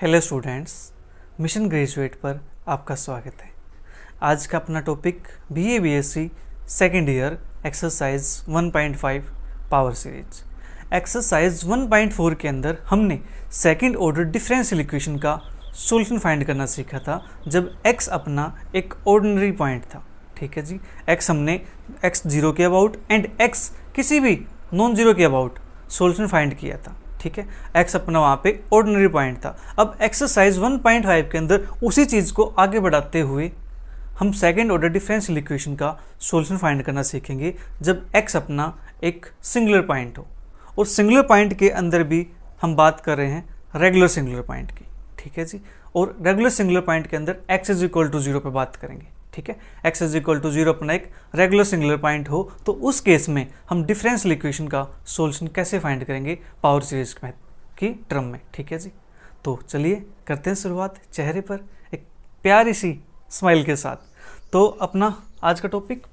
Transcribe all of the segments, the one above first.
Hello students, mission graduate पर आपका स्वागत है। आज का अपना topic BA BSc second year exercise 1.5 power series. Exercise 1.4 के अंदर हमने सेकंड ऑर्डर डिफरेंशियल इक्वेशन का सॉल्यूशन फाइंड करना सीखा था जब x अपना एक ऑर्डिनरी पॉइंट था। ठीक है जी, x हमने x जीरो के अबाउट एंड x किसी भी नॉन जीरो के अबाउट सॉल्यूशन फाइंड किया था। ठीक है, x अपना वहाँ पे ऑर्डिनरी पॉइंट था। अब एक्सरसाइज 1.5 के अंदर उसी चीज़ को आगे बढ़ाते हुए हम सेकेंड ऑर्डर डिफरेंशियल इक्वेशन का सॉल्यूशन फाइंड करना सीखेंगे जब x अपना एक सिंगुलर पॉइंट हो। और सिंगुलर पॉइंट के अंदर भी हम बात कर रहे हैं रेगुलर सिंगुलर पॉइंट की। ठीक है जी, और रेगुलर सिंगुलर पॉइंट के अंदर x इज इक्वल टू 0 पर बात करेंगे। ठीक है, x इज इक्वल टू 0 अपना एक रेगुलर सिंगुलर पॉइंट हो तो उस केस में हम डिफरेंशियल इक्वेशन का सॉल्यूशन कैसे फाइंड करेंगे पावर सीरीज की टर्म में। ठीक है जी, तो चलिए करते हैं शुरुआत चेहरे पर एक प्यारी सी स्माइल के साथ। तो अपना आज का topic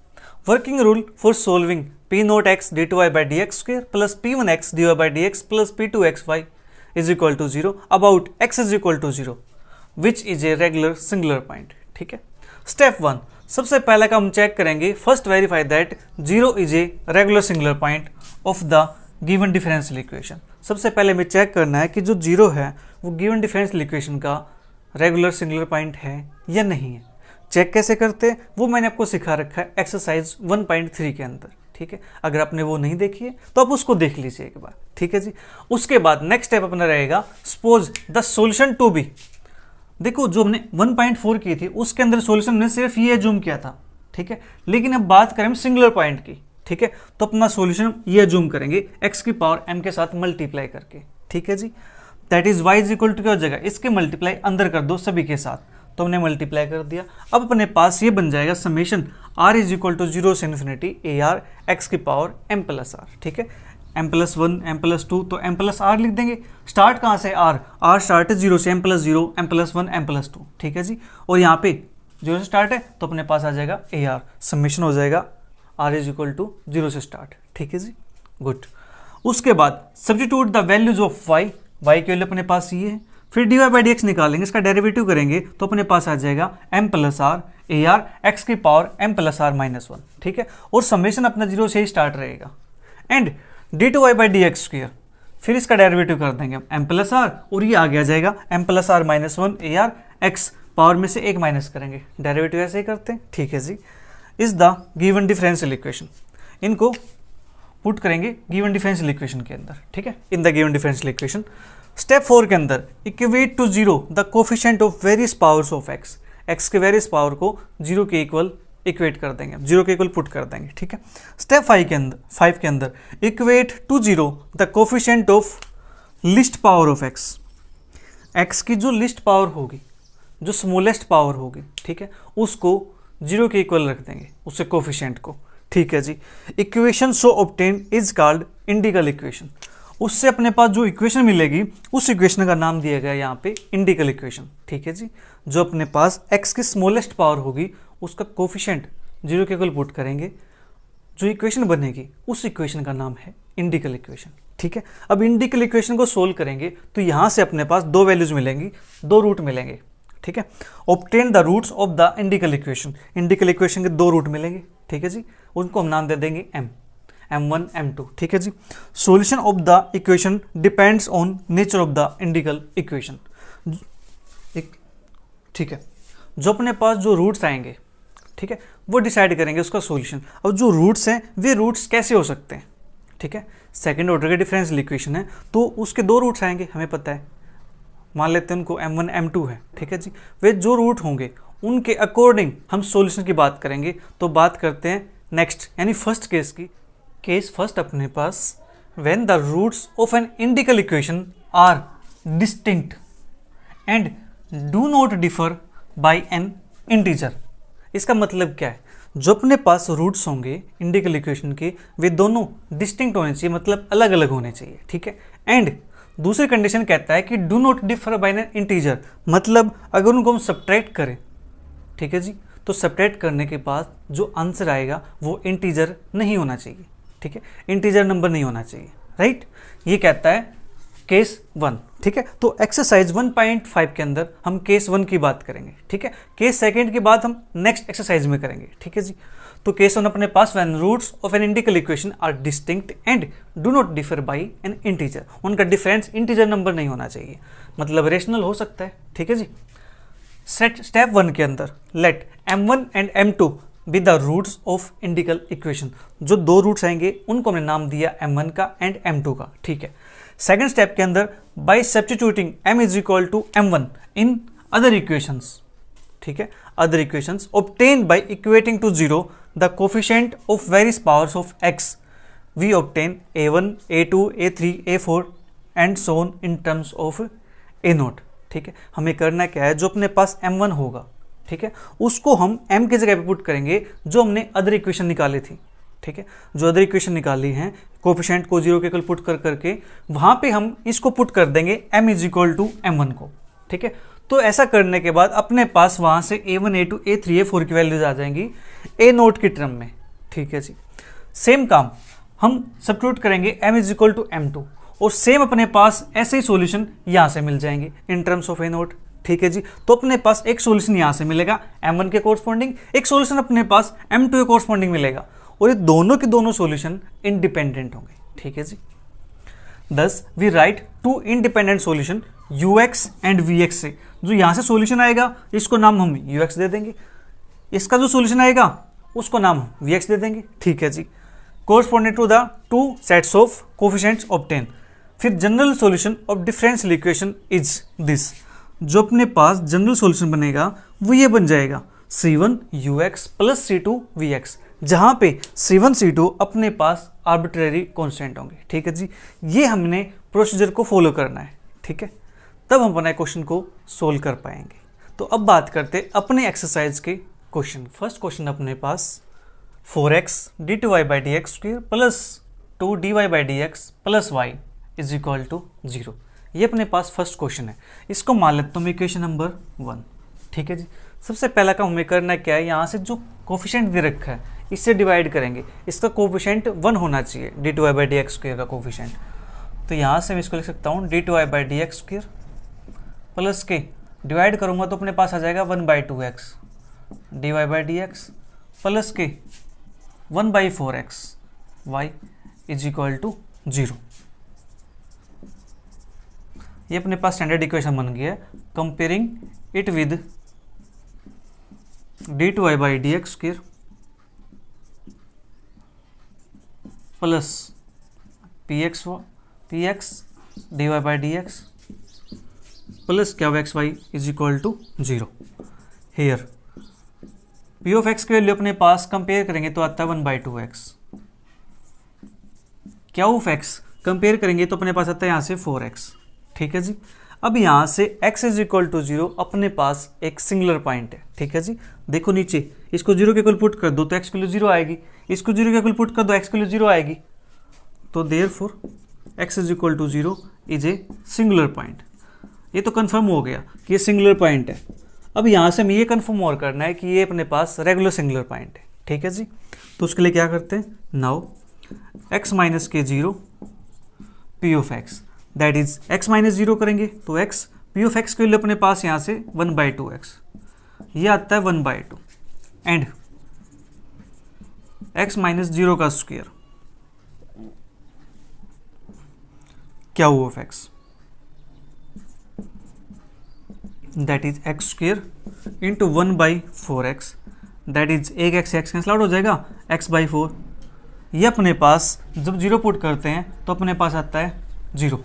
working rule for solving P naught x d two y by d x square plus P one x d y by d x plus P two x y is equal to 0 about x is equal to 0 which is a regular singular point. ठीक है, step 1 सबसे पहले का हम check करेंगे, first verify that 0 is a regular singular point of the given differential equation. सबसे पहले हमें चेक करना है कि जो 0 है वो गिवन डिफरेंशियल इक्वेशन का रेगुलर सिंगुलर पॉइंट है या नहीं है। चेक कैसे करते हैं वो मैंने आपको सिखा रखा है एक्सरसाइज 1.3 के अंदर। ठीक है, अगर आपने वो नहीं देखी है तो आप उसको देख लीजिए एक बार। ठीक है जी, उसके बाद नेक्स्ट स्टेप अपना रहेगा suppose the solution to be. देखो जो हमने 1.4 की थी उसके अंदर सॉल्यूशन ने सिर्फ ये अज्यूम किया था। ठीक है, लेकिन अब बात करें हम सिंगुलर पॉइंट की। ठीक है, तो अपना सॉल्यूशन ये अज्यूम करेंगे x की पावर m के साथ मल्टीप्लाई करके। ठीक है जी, that is y is equal to क्या हो जाएगा, इसके मल्टीप्लाई अंदर कर दो सभी के साथ, तो हमने मल्टीप्लाई कर दिया। अब अपने पास ये बन जाएगा summation r is equal to 0 से इन्फिनिटी ए आर एक्स की पावर m प्लस आर। ठीक है, m प्लस 1 m प्लस 2 तो m प्लस r लिख देंगे। स्टार्ट कहाँ से r स्टार्ट है 0 से, m plus 0 m plus 1 m plus 2। ठीक है जी, और यहाँ पे 0 से स्टार्ट है तो अपने पास आ जाएगा ए आर, समेशन हो जाएगा r इज इक्वल टू 0 से स्टार्ट। ठीक है जी, गुड। उसके बाद substitute the values of y की वैल्यू अपने पास ये है, फिर d y by d x निकालेंगे, इसका डेरिवेटिव करेंगे तो अपने पास आ जाएगा m plus r a r x की power m plus r minus 1। ठीक है, और समेशन अपना 0 से ही स्टार्ट रहेगा and d two y by d x square, फिर इसका डेरिवेटिव कर देंगे m प्लस आर और ये आ गया जाएगा m plus r minus 1 a r x, power में से एक माइनस करेंगे, डेरिवेटिव ऐसे ही करते हैं। ठीक है जी, is the given differential equation, इनको पुट करेंगे गिवन डिफरेंशियल इक्वेशन के अंदर। ठीक है, in the given differential equation step 4 के अंदर equate to 0 the coefficient of various powers of x के वेरियस पावर को 0 के इक्वल इक्वेट कर देंगे, 0 के इक्वल पुट कर देंगे। ठीक है, स्टेप 5 के अंदर equate to 0 the coefficient of least power of x की जो लिस्ट पावर होगी, जो स्मॉलेस्ट पावर होगी, ठीक है, उसको 0 के इक्वल रख देंगे, उससे कोफिशिएंट को। ठीक है जी, equation so obtain is called integral equation, उससे अपने पास जो इक्वेशन मिलेगी उस इक्वेशन का नाम दिया गया यहाँ पे इंटीग्रल इक्वेशन। ठीक है जी, जो अपने पास x की स्मॉलेस्ट पावर होगी उसका कोफिशिएंट 0 के इक्वल पुट करेंगे, जो इक्वेशन बनेगी उस इक्वेशन का नाम है इंटीग्रल इक्वेशन। ठीक है, अब इंटीग्रल इक्वेशन को सोल्व करेंगे तो यहाँ से अपने पास दो वैल्यूज मिलेंगी, दो रूट मिलेंगे। ठीक है, obtain the roots of the integral equation, integral equation के दो रूट मिलेंगे। ठीक है जी, उनको हम नाम दे देंगे m1 m2। ठीक है जी, solution of the equation depends on nature of the integral equation. ठीक है, जो अपने पास जो रूट्स आएंगे, ठीक है, वो डिसाइड करेंगे उसका सॉल्यूशन। अब जो रूट्स हैं वे रूट्स कैसे हो सकते हैं, ठीक है, सेकंड ऑर्डर के डिफरेंशियल इक्वेशन है तो उसके दो रूट्स आएंगे, हमें पता है, मान लेते हैं उनको m1 m2 है। ठीक है जी, वे जो रूट होंगे उनके अकॉर्डिंग हम सॉल्यूशन की बात करेंगे। तो बात करते हैं नेक्स्ट यानी फर्स्ट केस की। केस फर्स्ट अपने पास when the roots of an integral equation are distinct and do not differ by an integer. इसका मतलब क्या है, जो अपने पास रूट्स होंगे इंटीग्रल इक्वेशन के वे दोनों डिस्टिंक्ट होने चाहिए, मतलब अलग अलग होने चाहिए। ठीक है, एंड दूसरी कंडीशन कहता है कि do not differ by an integer, मतलब अगर उनको हम सब्ट्रैक्ट करें, ठीक है जी, तो सब्ट्रैक्ट करने के बाद जो आंसर आएगा वो इंटीजर नहीं होना चाहिए। ठीक है, इंटीजर नंबर नहीं होना चाहिए, राइट। ये कहता है केस 1, ठीक है। तो एक्सरसाइज 1.5 के अंदर हम केस 1 की बात करेंगे, ठीक है। केस सेकंड की बात हम नेक्स्ट एक्सरसाइज में करेंगे, ठीक है जी। तो केस 1 अपने पास when roots of an integral equation are distinct and do not differ by an integer, उनका डिफरेंस इंटीजर नंबर नहीं होना चाहिए, मतलब रेशनल हो सकता है, ठीक है जी। स्टेप 1 के अंदर let m1 and m2 be the roots of integral equation, जो दो रूट्स आएंगे उनको हमने नाम दिया m1 का एंड m2 का, ठीक है। सेकंड स्टेप के अंदर by substituting m is equal to m1 in other equations, ठीक है, other equations obtain by equating to 0 the coefficient of various powers of x, we obtain a1 a2 a3 a4 and so on in terms of a0, ठीक है। हमें करना क्या है, जो अपने पास m1 होगा, ठीक है, उसको हम m की जगह पे पुट करेंगे जो हमने अदर इक्वेशन निकाली थी, ठीक है। जो अदर इक्वेशन निकाली है कोफिशिएंट को 0 के इक्वल पुट कर करके वहां पे हम इसको पुट कर देंगे m is equal to m1 को, ठीक है। तो ऐसा करने के बाद अपने पास वहां से a1 a2 a3 a4 की वैल्यूज आ जाएंगी a0 की टर्म में, ठीक है जी। सेम काम हम सब्स्टिट्यूट करेंगे m is equal to m2 और सेम अपने पास ऐसे ही सॉल्यूशन यहां से मिल जाएंगे इन टर्म्स ऑफ a0, ठीक है जी। तो अपने पास एक सॉल्यूशन यहां से मिलेगा m1 के कोरस्पॉन्डिंग, एक सॉल्यूशन अपने पास m2 के कोरस्पॉन्डिंग मिलेगा और ये दोनों के दोनों सॉल्यूशन इंडिपेंडेंट होंगे, ठीक है जी। thus we write two independent solution ux and vx से, जो यहां से सॉल्यूशन आएगा इसको नाम हम ux दे देंगे, इसका जो सॉल्यूशन आएगा उसको नाम हम vx दे देंगे, ठीक है जी। Corresponding to the two sets of coefficients obtain, फिर general solution of differential equation is this, जो अपने पास जनरल सॉल्यूशन बनेगा वो ये बन जाएगा c1 ux plus c2 vx, जहां पे c1 c2 अपने पास आर्बिट्रेरी कांस्टेंट होंगे, ठीक है जी। ये हमने प्रोसीजर को फॉलो करना है, ठीक है, तब हम अपने क्वेश्चन को सोल्व कर पाएंगे। तो अब बात करते अपने एक्सरसाइज के क्वेश्चन। फर्स्ट क्वेश्चन अपने पास 4x d2y/dx square plus 2dy/dx plus y is equal to 0, ये अपने पास फर्स्ट क्वेश्चन है। इसको मान लेता हूँ इक्वेशन नंबर 1, ठीक है जी। सबसे पहला काम हमें करना क्या है, यहाँ से जो कोफिशिएंट दे रखा है इससे डिवाइड करेंगे, इसका कोफिशिएंट 1 होना चाहिए d2y/dx स्क्वायर का कोफिशिएंट। तो यहाँ से मैं इसको लिख सकता हूँ d2y/dx स्क्वायर प्लस के डिवाइड करूँगा तो अपने पास आ जाएगा 1/2x dy/dx प्लस के 1/4x y is equal to 0। ये अपने पास स्टैंडर्ड इक्वेशन बन गया है। Comparing it with d2y/dx square plus px dy/dx plus क्या x y is equal to 0। Here p of x की वैल्यू अपने पास कंपेयर करेंगे तो आता है 1/2x, क्या ऑफ x कंपेयर करेंगे तो अपने पास आता है यहाँ से 4x, ठीक है जी। अब यहाँ से x इज इक्वल टू 0 अपने पास एक सिंगुलर पॉइंट है, ठीक है जी। देखो नीचे इसको 0 के इक्वल पुट कर दो तो x की वैल्यू 0 आएगी, इसको 0 के इक्वल पुट कर दो x की वैल्यू 0 आएगी, तो therefore x is equal to 0 is a singular point. ये तो कंफर्म हो गया कि ये सिंगुलर पॉइंट है। अब यहाँ से हमें ये कंफर्म और करना है कि ये अपने पास रेगुलर सिंगुलर पॉइंट है, ठीक है जी। तो उसके लिए क्या करते हैं, नाउ x माइनस के 0 p of x, that is x minus 0 करेंगे तो x p ऑफ x के लिए अपने पास यहाँ से 1/2x, ये आता है 1/2 एंड x माइनस 0 का स्क्वायर क्या हुआ of x, that is x square into 1/4x, that is एक x कैंसिल आउट हो जाएगा x/4। ये अपने पास जब 0 पुट करते हैं तो अपने पास आता है 0,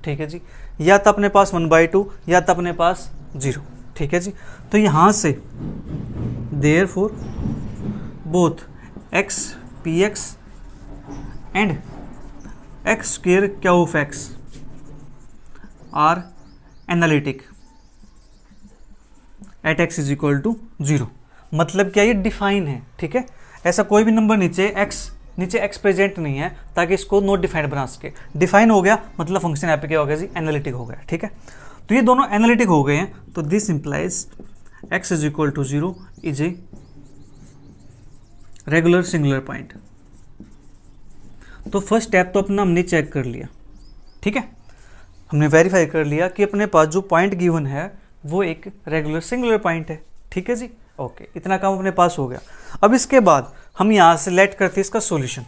ठीक है जी। या तो अपने पास 1/2 या तो अपने पास 0, ठीक है जी। तो यहाँ से therefore both x px and x square क्या of x are analytic at x is equal to 0। मतलब क्या, ये डिफाइन है, ठीक है। ऐसा कोई भी नंबर नीचे x प्रेजेंट नहीं है ताकि इसको नॉट डिफाइंड बना सके। डिफाइन हो गया मतलब फंक्शन यहाँ पे क्या हो गया जी, एनालिटिक हो गया, ठीक है। तो ये दोनों एनालिटिक हो गए हैं, तो this implies x is equal to 0 is a regular singular point. तो फर्स्ट स्टेप तो अपना हमने चेक कर लिया, ठीक है। हमने वेरीफाई कर लिया कि अपने पास जो पॉइंट गिवन है वो एक रेगुलर सिंगुलर पॉइंट है। ठीक है जी, ओके, इतना काम अपने पास हो गया। अब इसके बाद हम यहां से लेट करते हैं इसका solution.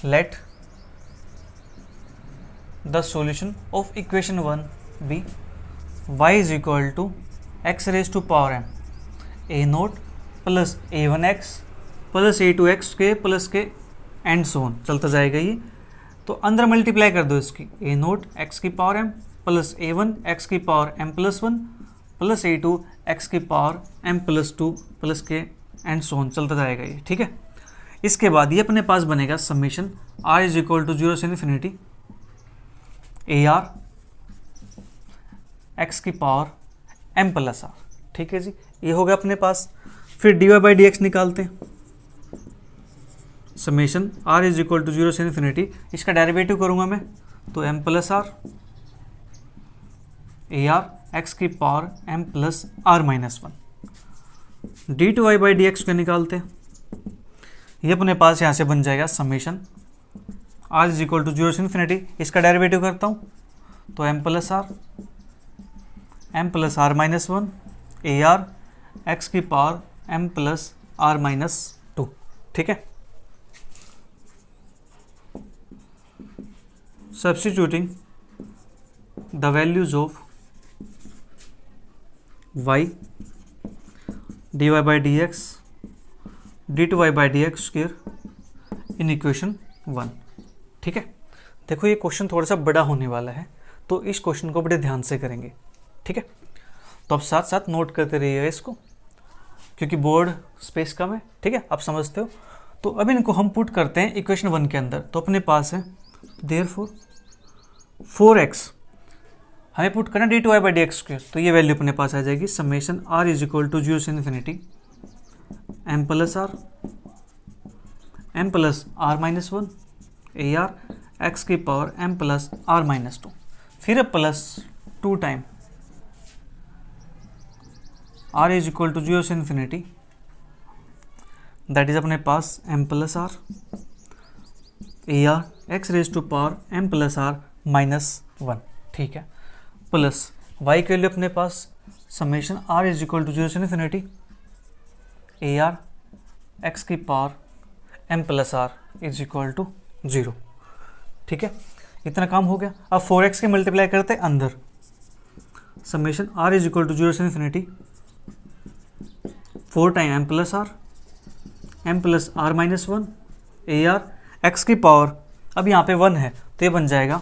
Let the solution of equation 1 be y is equal to x raise to power m a naught plus a1x plus a2x के प्लस के एंड सो ऑन चलता जाएगा ये। तो अंदर मल्टीप्लाई कर दो इसकी, ए नोट एक्स की power m plus a1 x की power m plus 1 plus a2 x की पावर m प्लस 2 प्लस के एंड सो ऑन चलता जाएगा ये। ठीक है, इसके बाद ये अपने पास बनेगा summation r is equal to 0 से इन्फिनिटी ए आर एक्स की पावर m प्लस आर। ठीक है जी, ये हो गया अपने पास। फिर d y by d x निकालते हैं। Summation r is equal to 0 से इन्फिनिटी, इसका डेरिवेटिव करूंगा मैं तो m plus r a r x की power m plus r minus 1। D two y by d x को निकालते हैं। ये अपने पास यहाँ से बन जाएगा summation r is equal to 0 से इन्फिनिटी, इसका डेरिवेटिव करता हूँ तो m plus r minus 1 a r x की power m plus r minus 2। ठीक है, substituting the values of y d y by d x d two y by d x square in equation 1। ठीक है, देखो ये question थोड़ा सा बड़ा होने वाला है तो इस क्वेश्चन को बड़े ध्यान से करेंगे। ठीक है, तो आप साथ साथ नोट करते रहिएगा इसको, क्योंकि बोर्ड स्पेस कम है। ठीक है, आप समझते हो। तो अब इनको हम पुट करते हैं इक्वेशन 1 के अंदर। तो अपने पास है देयरफॉर 4x हमें पुट करना d two y by d x square, तो ये वैल्यू अपने पास आ जाएगी summation r is equal to 0 से infinity m plus r minus 1 a r x की power m plus r minus 2, फिर plus 2 time r is equal to 0 से इन्फिनिटी, दैट इज अपने पास m plus r a r x raise to power m plus r minus 1। ठीक है, plus y के लिए अपने पास summation r is equal to 0 से इन्फिनिटी ए आर एक्स की power m plus r is equal to 0। ठीक है, इतना काम हो गया। अब 4x के मल्टीप्लाई करते हैं अंदर, summation r is equal to 0 से infinity 4 time m plus r minus 1 a r x की पावर, अब यहाँ पे 1 है तो ये बन जाएगा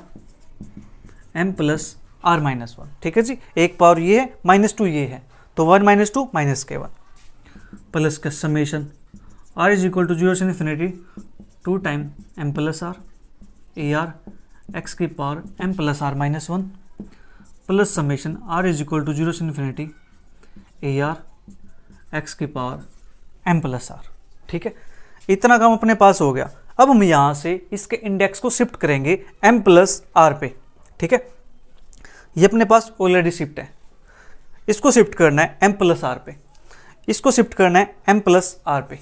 m प्लस आर माइनस 1। ठीक है जी, एक पावर ये है माइनस 2 ये है तो 1 माइनस 2 माइनस के 1 प्लस का summation r is equal to 0 से infinity 2 time m plus r a r x की power m plus r minus 1 plus summation r is equal to 0 से इन्फिनिटी ए आर एक्स की power m plus r. ठीक है, इतना काम अपने पास हो गया। अब हम यहाँ से इसके इंडेक्स को शिफ्ट करेंगे m प्लस आर पे। ठीक है, ये अपने पास ऑलरेडी शिफ्ट है, इसको शिफ्ट करना है m प्लस आर पे, इसको शिफ्ट करना है m प्लस आर पे।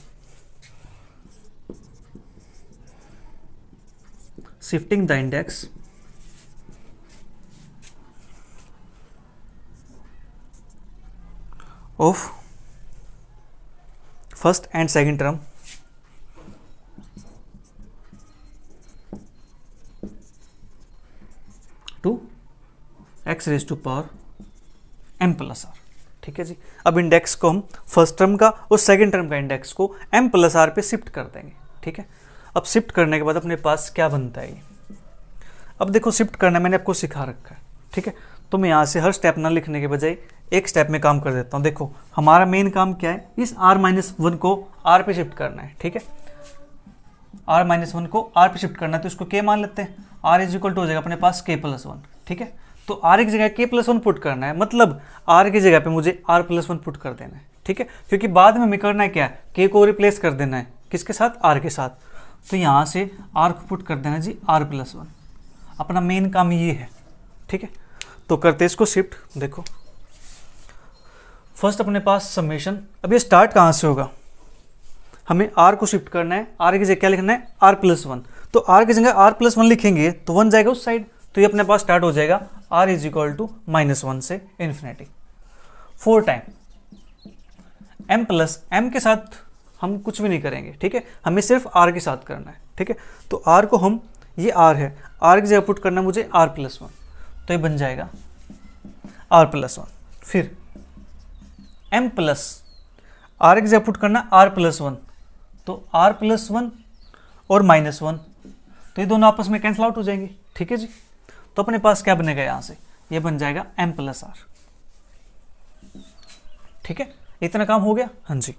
Shifting the index of first and second term to x raise to power m plus r. ठीक है जी, अब इंडेक्स को हम फर्स्ट टर्म का और सेकंड टर्म का इंडेक्स को m प्लस आर पे शिफ्ट कर देंगे। ठीक है, अब शिफ्ट करने के बाद अपने पास क्या बनता है ये, अब देखो शिफ्ट करना मैंने आपको सिखा रखा है। ठीक है, तो मैं यहाँ से हर स्टेप ना लिखने के बजाय एक स्टेप में काम कर देता हूँ। देखो हमारा मेन काम क्या है, इस r माइनस 1 को r पे शिफ्ट करना है। ठीक है, r माइनस 1 को r पे शिफ्ट करना है तो इसको k मान लेते हैं, r इज इक्वल टू हो जाएगा अपने पास k प्लस 1। ठीक है, तो r की जगह k प्लस 1 पुट करना है, मतलब r की जगह पे मुझे r प्लस 1 पुट कर देना है। ठीक है, क्योंकि बाद में हमें करना है क्या, k को रिप्लेस कर देना है किसके साथ, r के साथ। तो यहाँ से r को पुट कर देना जी r प्लस 1, अपना मेन काम ये है। ठीक है, तो करते इसको शिफ्ट। देखो फर्स्ट अपने पास समेशन, अब ये स्टार्ट कहाँ से होगा, हमें r को शिफ्ट करना है, r की जगह क्या लिखना है r+1, तो r की जगह r+1 लिखेंगे तो 1 जाएगा उस साइड, तो ये अपने पास स्टार्ट हो जाएगा r = -1 से इन्फिनिटी 4 टाइम m के साथ हम कुछ भी नहीं करेंगे, ठीक है, हमें सिर्फ r के साथ करना है, ठीक है। तो r को हम, ये r है, r की जगह पुट करना मुझे r+1, तो ये बन जाएगा r+1। फिर m प्लस r की जगह पुट करना r+1, तो r+1 और -1, तो ये दोनों आपस में कैंसिल आउट हो जाएंगे, ठीक है जी। तो अपने पास क्या बनेगा यहाँ से, ये बन जाएगा m + r, ठीक है। इतना काम हो गया, हाँ जी।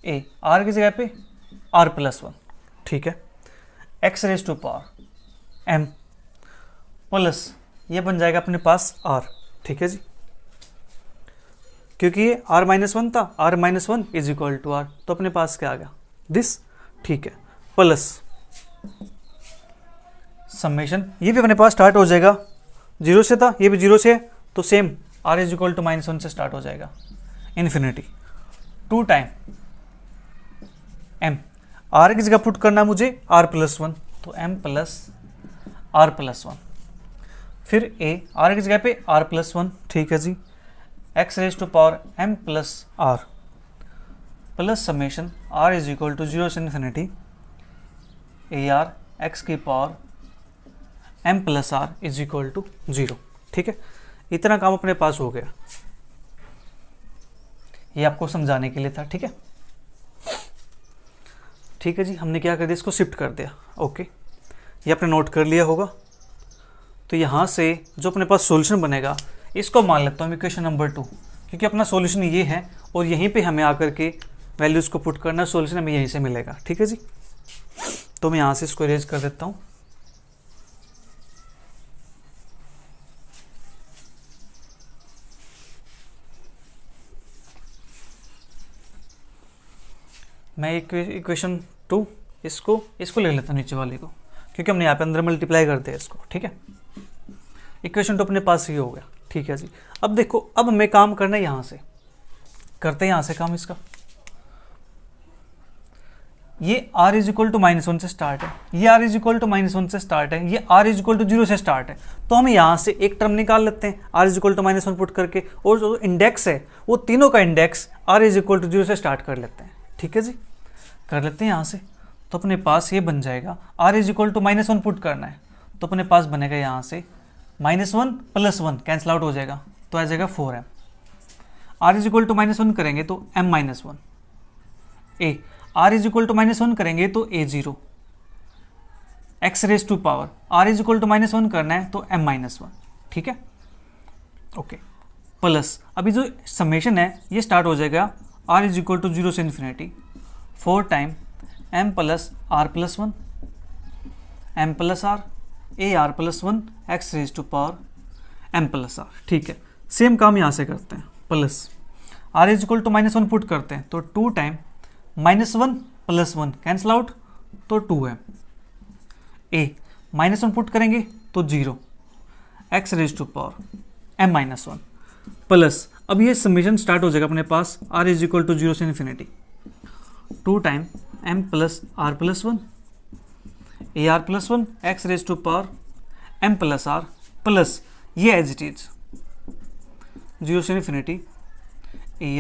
a r की जगह पे r+1, ठीक है, x⁻⁴ m प्लस ये बन जाएगा अपने पास r, ठीक है जी, क्योंकि ये r-1 था, r-1 = r, तो अपने पास क्या आ गया दिस, ठीक है, प्लस समेशन, ये भी अपने पास स्टार्ट हो जाएगा 0 से था, ये भी 0 से है, तो सेम r = -1 से स्टार्ट हो जाएगा इन्फिनिटी 2 टाइम m, r की जगह पुट करना मुझे r+1, तो m + r+1, फिर a r की जगह पे r+1, ठीक है जी, x⁻m + r plus summation r = 0 से इन्फिनिटी ar x⁻m + r = 0, ठीक है। इतना काम अपने पास हो गया, ये आपको समझाने के लिए था, ठीक है। ठीक है जी, हमने क्या कर दिया, इसको शिफ्ट कर दिया, ओके, ये आपने नोट कर लिया होगा। तो यहाँ से जो अपने पास सॉल्यूशन बनेगा, इसको मान लेता हूँ इक्वेशन नंबर 2, क्योंकि अपना सॉल्यूशन ये है और यहीं पे हमें आकर के वैल्यूज़ को पुट करना, सॉल्यूशन हमें यहीं से मिलेगा, ठीक है जी। तो मैं यहाँ से इसको इरेज कर देता हूँ। मैं इक्वेशन 2 इसको ले लेता हूँ नीचे वाले को, क्योंकि हमने यहाँ पे अंदर मल्टीप्लाई करते हैं इसको, ठीक है। इक्वेशन 2 अपने पास ही हो गया, ठीक है जी। अब देखो, अब हमें काम करना है, यहाँ से करते हैं, यहाँ से काम इसका। ये r = -1 से स्टार्ट है, ये r = -1 से स्टार्ट है, ये r = 0 से स्टार्ट है, तो हम यहाँ से एक टर्म निकाल लेते हैं r = -1 पुट करके, और जो इंडेक्स है वो तीनों का इंडेक्स r = 0 से स्टार्ट कर लेते हैं, ठीक है जी, कर लेते हैं यहाँ से। तो अपने पास ये बन जाएगा, r = -1 पुट करना है, तो अपने पास बनेगा यहाँ से -1 + 1 कैंसिल आउट हो जाएगा, तो आ जाएगा 4m। r = -1 करेंगे तो m-1, a r = -1 करेंगे तो a0, x⁻⁴ r = -1 करना है तो m-1, ठीक है, ओके। प्लस अभी जो समेशन है ये स्टार्ट हो जाएगा r = 0 से infinity 4 time m + r+1 m + r ar+1 x⁻m + r, ठीक है। सेम काम यहाँ से करते हैं, प्लस r = -1 पुट करते हैं, तो 2 टाइम -1 + 1 कैंसिल आउट, तो 2m, a -1 पुट करेंगे तो 0 x⁻m-1 प्लस, अब ये समेशन स्टार्ट हो जाएगा अपने पास r = 0 से infinity 2 time m + r+1 ar+1 x⁻m + r plus ये एज इट इज 0 से इन्फिनिटी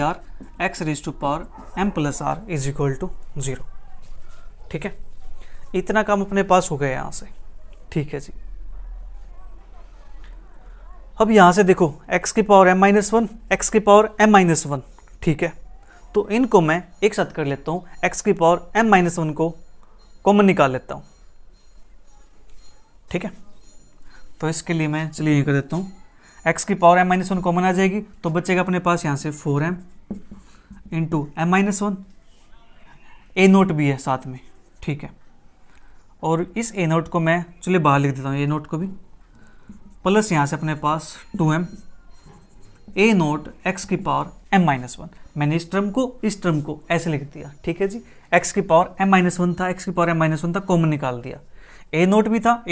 ar x⁻m + r = 0, ठीक है। इतना काम अपने पास हो गया यहाँ से, ठीक है जी। अब यहाँ से देखो x⁻m-1 x⁻m-1, ठीक है, तो इनको मैं एक साथ कर लेता हूँ, x⁻m-1 को कॉमन निकाल लेता हूँ, ठीक है। तो इसके लिए मैं चलिए ये कर देता हूँ, x⁻m-1 कॉमन आ जाएगी, तो बचेगा अपने पास यहाँ से 4m × m-1, a0 भी है साथ में, ठीक है, और इस a0 को मैं चलिए बाहर लिख देता हूँ, a0 को भी, प्लस यहाँ से अपने पास 2m a0 x⁻m-1, मैंने इस टर्म को ऐसे लिख दिया, ठीक है जी। x⁻m-1 था, x⁻m-1 था, कॉमन निकाल दिया, a0 भी था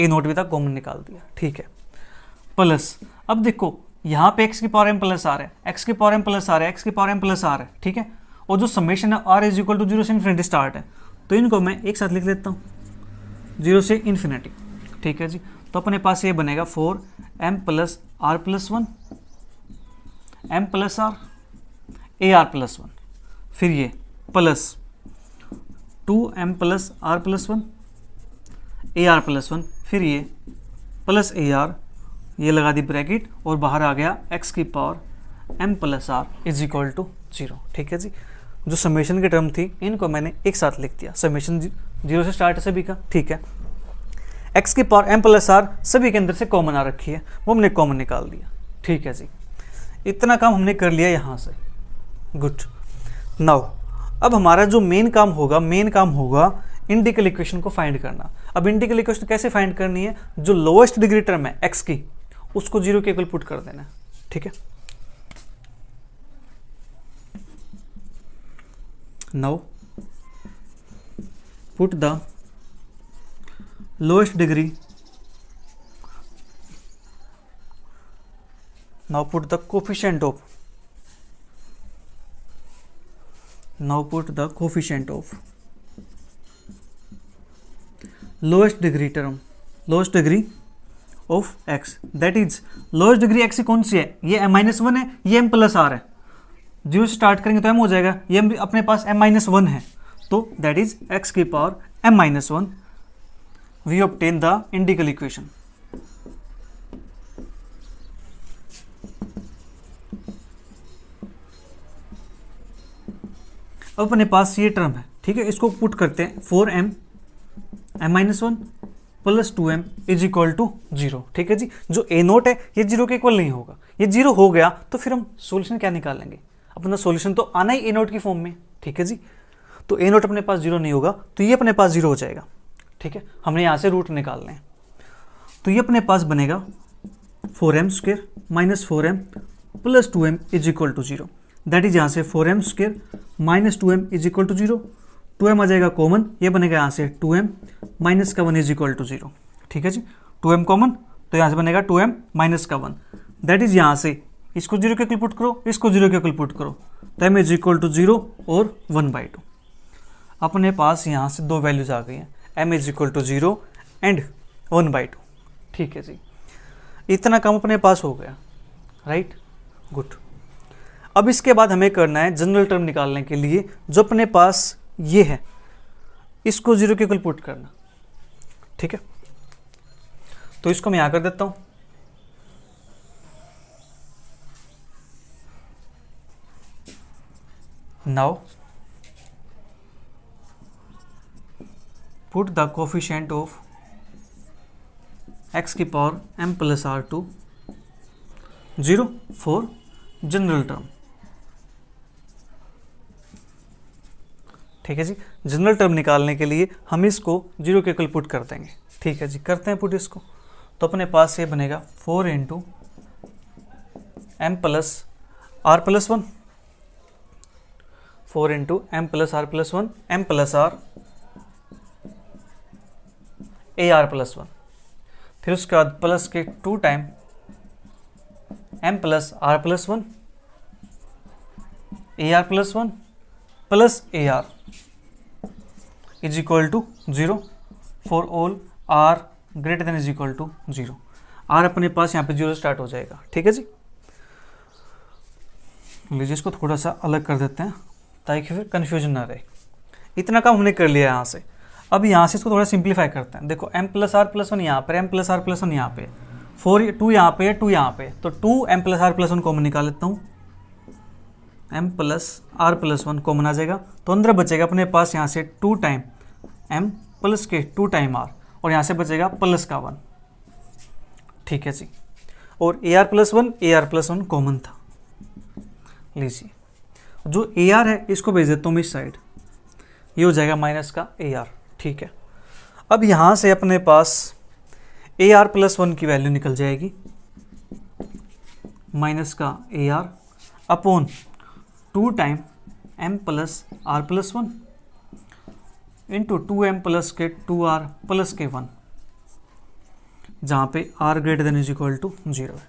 कॉमन निकाल दिया, ठीक है। प्लस अब देखो यहाँ पे एक्स की पावर एम प्लस आर है, एक्स की पावर एम प्लस आर है, एक्स की पावर एम प्लस आर है, ठीक है। और जो समेशन है आर इज इक्वल टू 0 से इन्फिनिटी स्टार्ट है, तो इनको मैं एक साथ लिख लेता हूँ 0 से इन्फिनिटी, ठीक है जी। तो अपने पास ये बनेगा 4 m plus r plus 1 m plus r a r plus 1, फिर ये plus 2 m plus r plus 1 a r plus 1, फिर ये प्लस ए आर, ये लगा दी ब्रैकेट और बाहर आ गया एक्स की power m plus r is equal to 0, ठीक है जी। जो समेशन की टर्म थी इनको मैंने एक साथ लिख दिया, समेशन 0 से स्टार्ट है सभी का, ठीक है। एक्स की पावर एम प्लस आर सभी के अंदर से कॉमन आ रखी है, वो हमने कॉमन निकाल दिया, ठीक है जी। इतना काम हमने कर लिया यहाँ से, गुड। नाउ अब हमारा जो मेन काम होगा इंटीग्रल इक्वेशन को फाइंड करना। अब इंटीग्रल इक्वेशन कैसे फाइंड करनी है, जो लोएस्ट डिग्री टर्म है एक्स की उसको 0 के इक्वल पुट कर देना है, ठीक है। Now put the lowest degree, now put the coefficient of lowest degree term, lowest degree of x, that is lowest degree x कौन सी है, ये m-1 है, ये m प्लस आर है, 0 से स्टार्ट करेंगे तो m हो जाएगा, ये अपने पास m-1 है, तो that is x की power m-1, we obtain the integral equation. अब अपने पास ये टर्म है, ठीक है, इसको पुट करते हैं 4m m-1 plus 2m is equal to 0, ठीक है जी। जो ए नोट है ये 0 के इक्वल नहीं होगा, ये 0 हो गया तो फिर हम सॉल्यूशन क्या निकालेंगे, अपना सॉल्यूशन तो आना ही ए नोट की फॉर्म में, ठीक है जी। तो ए नोट अपने पास 0 नहीं होगा तो ये अपने पास 0 हो जाएगा, ठीक है। हमने यहाँ से रूट निकालने हैं, तो ये अपने पास बनेगा 4m² minus 4m plus 2m is equal to 0, that is यहाँ से 4m² minus 2m is equal to 0, 2m आ जाएगा कॉमन, ये बनेगा यहाँ से 2m माइनस का 1 इज इक्वल टू 0, ठीक है जी। 2m कॉमन तो यहाँ से बनेगा 2m माइनस का 1, दैट इज यहाँ से इसको 0 के इक्वल पुट करो, इसको 0 के इक्वल पुट करो, तो m इज इक्वल टू 0 और 1/2। अपने पास यहाँ से दो वैल्यूज आ गई हैं, m is equal to 0 and 1/2, ठीक है जी। इतना काम अपने पास हो गया, राइट, गुड। अब इसके बाद हमें करना है जनरल टर्म निकालने के लिए, जो अपने पास ये है इसको 0 के इक्वल पुट करना, ठीक है। तो इसको मैं यहाँ कर देता हूँ, now put the coefficient of x की power m plus r to 0 for general term, ठीक है जी। जनरल टर्म निकालने के लिए हम इसको 0 के इक्वल पुट कर देंगे, ठीक है जी। करते हैं पुट इसको, तो अपने पास ये बनेगा 4 into m plus r plus 1, 4 into m plus r plus 1, m plus r a r plus 1, फिर उसके बाद प्लस के 2 time m plus r plus 1 a r plus 1 plus a r is equal to 0 for all r greater than is equal to 0। r अपने पास यहाँ पे 0 start हो जाएगा, ठीक है जी। लीजिए इसको थोड़ा सा अलग कर देते हैं ताकि फिर कन्फ्यूजन ना रहे। इतना काम हमने कर लिया यहाँ से। अब यहाँ से इसको थोड़ा सिंप्लीफाई करते हैं। देखो m प्लस आर प्लस 1 यहाँ पर, m प्लस आर प्लस 1 यहाँ पे, 2 यहाँ पे, 2 यहाँ पे, तो 2m plus r plus 1 common निकाल लेता हूँ, m plus r plus 1 common आ जाएगा, तो अंदर बचेगा अपने पास यहाँ से 2 टाइम m प्लस के 2 टाइम r, और यहाँ से बचेगा प्लस का 1, ठीक है जी। और ए आर प्लस 1 कॉमन था। लीजिए जो ए आर है इसको भेज देता हूँ इस साइड, ये हो जाएगा माइनस का ए आर, ठीक है। अब यहाँ से अपने पास ए आर प्लस 1 की वैल्यू निकल जाएगी, माइनस का a r upon 2 time m plus r plus 1 into 2m plus के 2r प्लस के 1, जहाँ पे r greater than is equal to 0 है।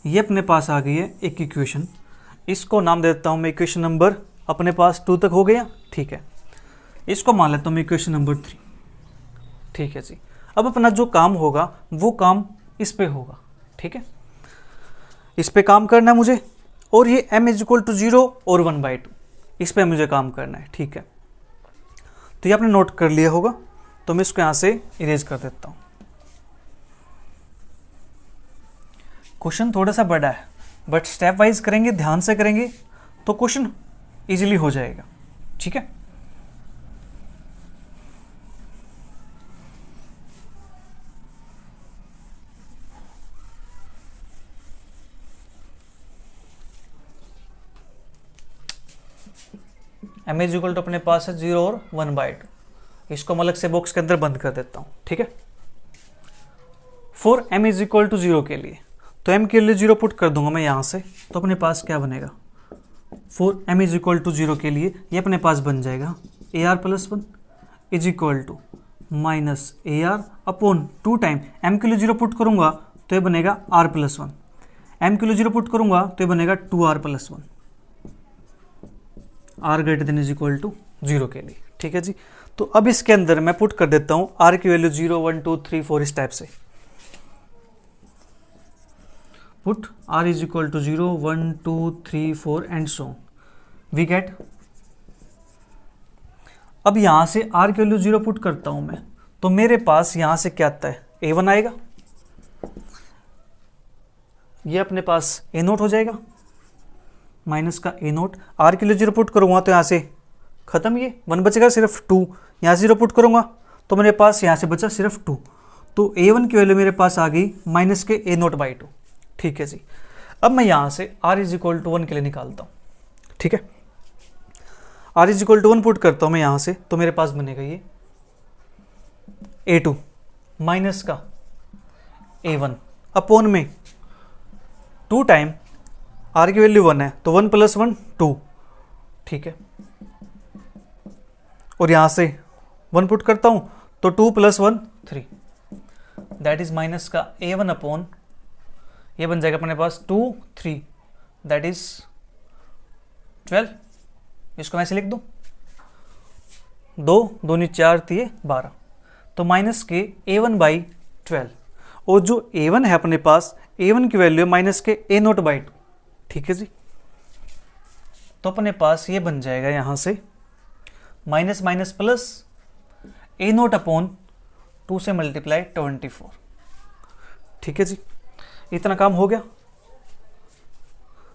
ये अपने पास आ गई है एक इक्वेशन, इसको नाम दे देता हूँ मैं इक्वेशन नंबर, अपने पास 2 तक हो गया, ठीक है। इसको मान लेता हूँ मैं इक्वेशन नंबर 3, ठीक है जी। अब अपना जो काम होगा वो काम इस पे होगा, ठीक है, इस पे काम करना है मुझे, और ये m इज इक्वल टू 0 और 1/2 इस पे मुझे काम करना है, ठीक है। तो ये आपने नोट कर लिया होगा, तो मैं इसको यहाँ से इरेज कर देता हूँ। क्वेश्चन थोड़ा सा बड़ा है, बट स्टेप वाइज करेंगे, ध्यान से करेंगे तो क्वेश्चन इजीली हो जाएगा, ठीक है। m इज इक्वल टू अपने पास है 0 और 1/2, इसको मैं अलग से बॉक्स के अंदर बंद कर देता हूँ, ठीक है। For m is equal to 0 के लिए, तो m के लिए 0 पुट कर दूंगा मैं यहाँ से, तो अपने पास क्या बनेगा, for m is equal to 0 के लिए ये अपने पास बन जाएगा AR + 1 is equal to minus AR upon 2 time m के लिए 0 पुट करूंगा तो ये बनेगा R + 1, m के लिए 0 पुट करूंगा तो ये बनेगा 2R + 1, R > is equal to 0 के लिए, ठीक है जी। तो अब इसके अंदर मैं पुट कर देता हूँ R की वैल्यू 0 1 2 3 4 इस टाइप से, put R is equal to 0 1 2 3 4 and so we get. अब यहां से R की वैल्यू 0 पुट करता हूं मैं, तो मेरे पास यहां से क्या आता है, A1 आएगा, ये अपने पास A0 हो जाएगा, माइनस का A0, R के लिए 0 पुट करूंगा तो यहां से खत्म, ये 1 बचेगा सिर्फ 2, यहां से 0 पुट करूंगा तो मेरे पास यहां से बचा सिर्फ 2, तो A1 की वैल्यू मेरे पास आ गई माइनस के A0/2, ठीक है जी। अब मैं यहां से R इज इक्वल टू 1 के लिए निकालता हूं, ठीक है। R is equal to 1 put करता हूं मैं यहां से, तो मेरे पास बनेगा ये A2 माइनस का A1 अपॉन में 2 टाइम R की वैल्यू 1 है तो 1 + 1 2, ठीक है। और यहां से 1 पुट करता हूं तो 2 + 1 3, दैट इज माइनस का A1 अपॉन, ये बन जाएगा अपने पास 2 3, दैट इज 12, इसको मैं ऐसे लिख दूं, 2 2 नी 4 3 12, तो माइनस के A1/12, और जो A1 है अपने पास, A1 की वैल्यू माइनस के A0/2, ठीक है जी। तो अपने पास ये बन जाएगा यहां से minus minus plus A0 upon 2 से मल्टीप्लाई 24, ठीक है जी। इतना काम हो गया।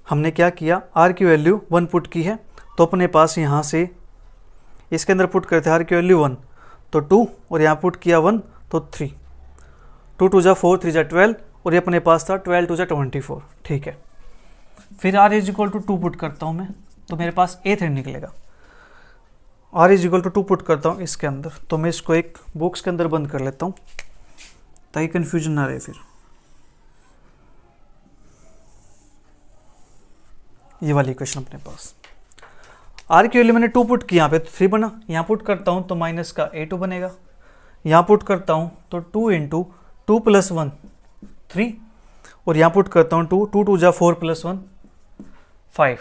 हमने क्या किया, R की वैल्यू 1 पुट की है, तो अपने पास यहाँ से इसके अंदर पुट करते हैं R की वैल्यू 1 तो 2, और यहाँ पुट किया 1 तो 3, 2 2 जा 4 3 जा 12, और ये अपने पास था 12 2 जा 24, ठीक है। फिर R is equal to 2 put करता हूँ मैं, तो मेरे पास A3 निकलेगा। R is equal to 2 put करता हूँ इसके अंदर, तो मैं इसको एक बॉक्स के अंदर बंद कर लेता हूँ ताकि कन्फ्यूजन ना रहे। फिर ये वाली इक्वेशन अपने पास, R की वैल्यू मैंने 2 पुट की, यहाँ पे तो 3 बना, यहाँ पुट करता हूँ तो माइनस का A2 बनेगा, यहाँ पुट करता हूँ तो 2 × 2 + 1 3, और यहाँ पुट करता हूँ 2 2 2 जा 4 + 1 5,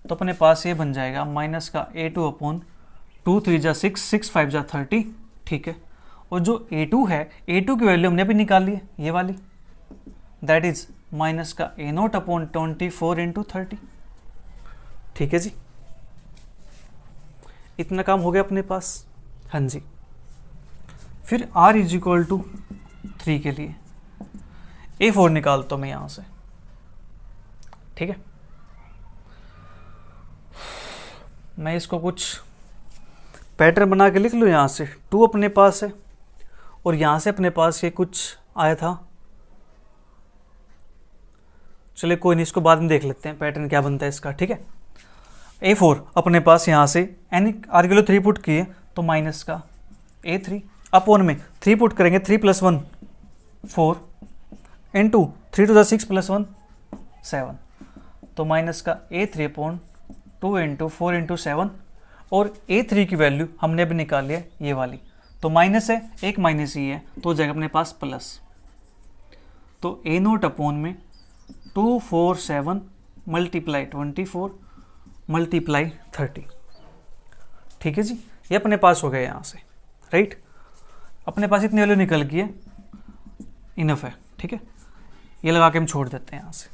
तो अपने पास ये बन जाएगा माइनस का A2 अपॉन 2 3 जा 6 6 5 जा 30, ठीक है। और जो A2 है, A2 की वैल्यू हमने भी निकाल ली है, ये वाली, दैट इज माइनस का A0 अपॉन 24 × 30, ठीक है जी। इतना काम हो गया अपने पास, हाँ जी। फिर R इज इक्वल टू 3 के लिए A4 निकालता हूँ मैं यहाँ से, ठीक है। मैं इसको कुछ पैटर्न बना के लिख लूँ, यहाँ से 2 अपने पास है, और यहाँ से अपने पास ये कुछ आया था, चलिए कोई नहीं, इसको बाद में देख लेते हैं पैटर्न क्या बनता है इसका, ठीक है। A4 अपने पास यहाँ से n R की वैल्यू 3 पुट की है, तो माइनस का A3 अपॉन में 3 पुट करेंगे, 3 + 1 4 × 3 2 6 + 1 7, तो माइनस का A3 अपॉन 2 × 4 × 7, और A3 की वैल्यू हमने अभी निकाल लिया ये वाली, तो माइनस है, एक माइनस ही है, तो हो जाएगा अपने पास प्लस, तो A0 अपॉन में 247 मल्टीप्लाई 24 मल्टीप्लाई 30। ठीक है जी, ये अपने पास हो गया यहाँ से, राइट। अपने पास इतनी वैल्यू निकल गई है, इनफ है। ठीक है, ये लगा के हम छोड़ देते हैं यहाँ से।